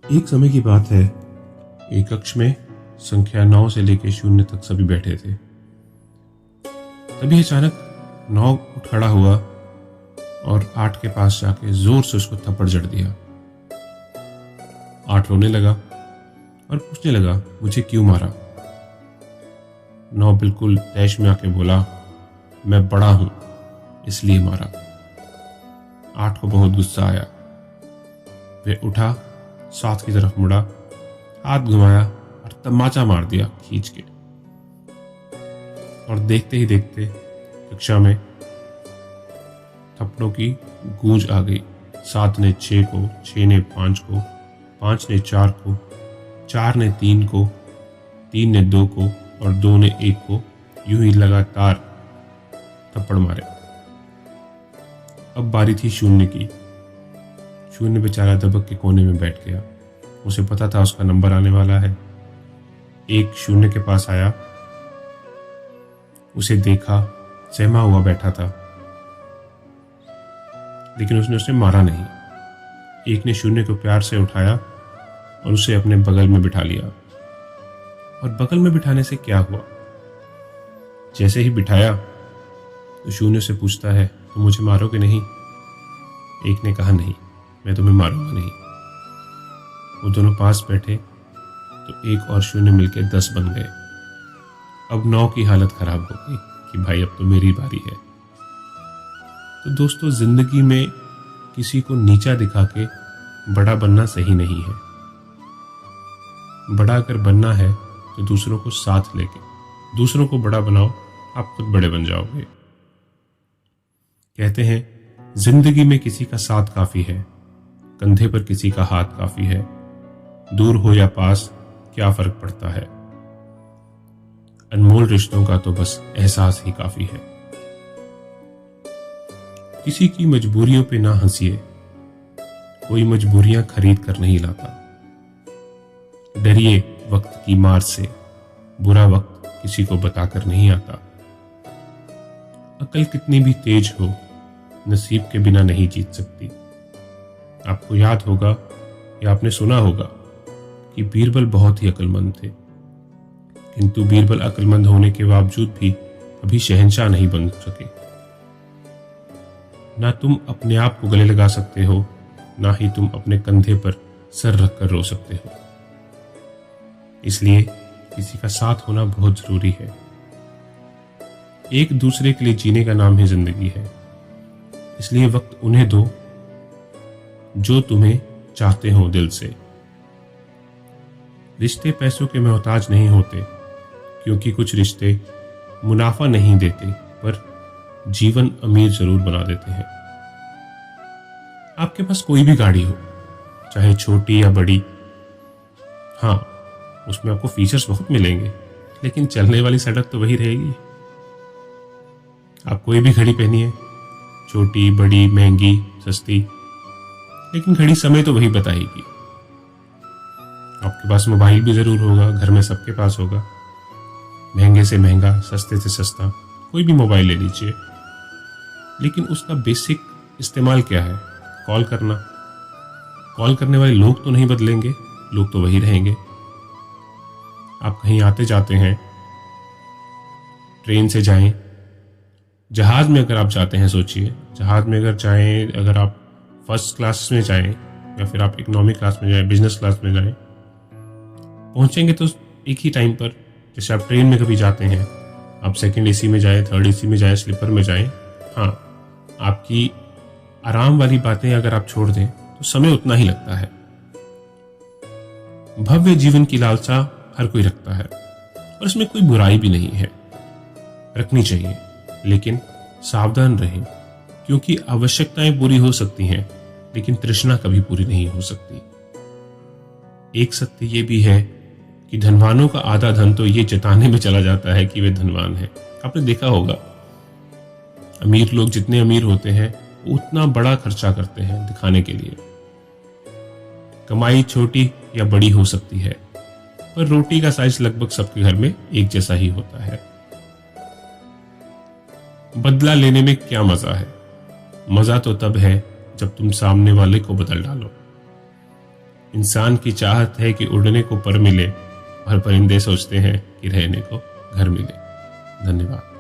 एक समय की बात है। एक कक्ष में संख्या 9 से लेकर 0 तक सभी बैठे थे। तभी अचानक 9 उठ खड़ा हुआ और 8 के पास जाके जोर से उसको थप्पड़ जड़ दिया। 8 रोने लगा और पूछने लगा, मुझे क्यों मारा? 9 बिल्कुल तैश में आके बोला, मैं बड़ा हूं इसलिए मारा। 8 को बहुत गुस्सा आया। वह उठा, 7 की तरफ मुड़ा, हाथ घुमाया और तमाचा मार दिया खींच के। और देखते ही देखते कक्षा में थप्पड़ों की गूंज आ गई। 7 ने 6 को, 6 ने 5 को, 5 ने 4 को, 4 ने 3 को, 3 ने 2 को और 2 ने 1 को यूं ही लगातार थप्पड़ मारे। अब बारी थी 0 की। 0 बेचारा दबक के कोने में बैठ गया। उसे पता था उसका नंबर आने वाला है। 1 0 के पास आया, उसे देखा, सहमा हुआ बैठा था, लेकिन उसने उसे मारा नहीं। 1 ने 0 को प्यार से उठाया और उसे अपने बगल में बिठा लिया। और बगल में बिठाने से क्या हुआ? जैसे ही बिठाया तो 0 से पूछता है, तुम मुझे मारोगे नहीं? 1 ने कहा, नहीं, मैं तुम्हें मारूंगा नहीं। वो दोनों पास बैठे तो 1 और 0 मिलकर 10 बन गए। अब 9 की हालत खराब हो गई कि भाई अब तो मेरी बारी है। तो दोस्तों, जिंदगी में किसी को नीचा दिखा के बड़ा बनना सही नहीं है। बड़ा अगर बनना है तो दूसरों को साथ लेके दूसरों को बड़ा बनाओ, आप खुद बड़े बन जाओगे। कहते हैं, जिंदगी में किसी का साथ काफी है, कंधे पर किसी का हाथ काफी है, दूर हो या पास क्या फर्क पड़ता है, अनमोल रिश्तों का तो बस एहसास ही काफी है। किसी की मजबूरियों पे ना हंसिए, कोई मजबूरियां खरीद कर नहीं लाता। डरिए वक्त की मार से, बुरा वक्त किसी को बताकर नहीं आता। अकल कितनी भी तेज हो, नसीब के बिना नहीं जीत सकती। आपको याद होगा या आपने सुना होगा कि बीरबल बहुत ही अक्लमंद थे, किंतु बीरबल अक्लमंद होने के बावजूद भी कभी शहंशाह नहीं बन सके। ना तुम अपने आप को गले लगा सकते हो, ना ही तुम अपने कंधे पर सर रखकर रो सकते हो। इसलिए किसी का साथ होना बहुत जरूरी है। एक दूसरे के लिए जीने का नाम ही जिंदगी है। इसलिए वक्त उन्हें दो जो तुम्हें चाहते हो दिल से। रिश्ते पैसों के मोहताज नहीं होते, क्योंकि कुछ रिश्ते मुनाफा नहीं देते पर जीवन अमीर जरूर बना देते हैं। आपके पास कोई भी गाड़ी हो, चाहे छोटी या बड़ी, हाँ, उसमें आपको फीचर्स बहुत मिलेंगे, लेकिन चलने वाली सड़क तो वही रहेगी। आप कोई भी घड़ी पहनिए, छोटी, बड़ी, महंगी, सस्ती, लेकिन घड़ी समय तो वही बताएगी। आपके पास मोबाइल भी जरूर होगा, घर में सबके पास होगा, महंगे से महंगा, सस्ते से सस्ता, कोई भी मोबाइल ले लीजिए, लेकिन उसका बेसिक इस्तेमाल क्या है? कॉल करना। कॉल करने वाले लोग तो नहीं बदलेंगे, लोग तो वही रहेंगे। आप कहीं आते जाते हैं, ट्रेन से जाएं, जहाज में अगर आप जाते हैं, सोचिए, जहाज में अगर जाएं, अगर आप फर्स्ट क्लास में जाएं या फिर आप इकोनॉमी क्लास में जाएं, बिजनेस क्लास में जाएं, पहुंचेंगे तो एक ही टाइम पर। जैसे आप ट्रेन में कभी जाते हैं, आप सेकंड एसी में जाएं, थर्ड एसी में जाएं, स्लीपर में जाएं, हाँ, आपकी आराम वाली बातें अगर आप छोड़ दें तो समय उतना ही लगता है। भव्य जीवन की लालसा हर कोई रखता है और इसमें कोई बुराई भी नहीं है, रखनी चाहिए, लेकिन सावधान रहें, क्योंकि आवश्यकताएं पूरी हो सकती हैं, लेकिन तृष्णा कभी पूरी नहीं हो सकती। एक सत्य ये भी है कि धनवानों का आधा धन तो ये जताने में चला जाता है कि वे धनवान हैं। आपने देखा होगा, अमीर लोग जितने अमीर होते हैं उतना बड़ा खर्चा करते हैं दिखाने के लिए। कमाई छोटी या बड़ी हो सकती है, पर रोटी का साइज लगभग सबके घर में एक जैसा ही होता है। बदला लेने में क्या मजा है? मजा तो तब है जब तुम सामने वाले को बदल डालो। इंसान की चाहत है कि उड़ने को पर मिले और परिंदे सोचते हैं कि रहने को घर मिले। धन्यवाद।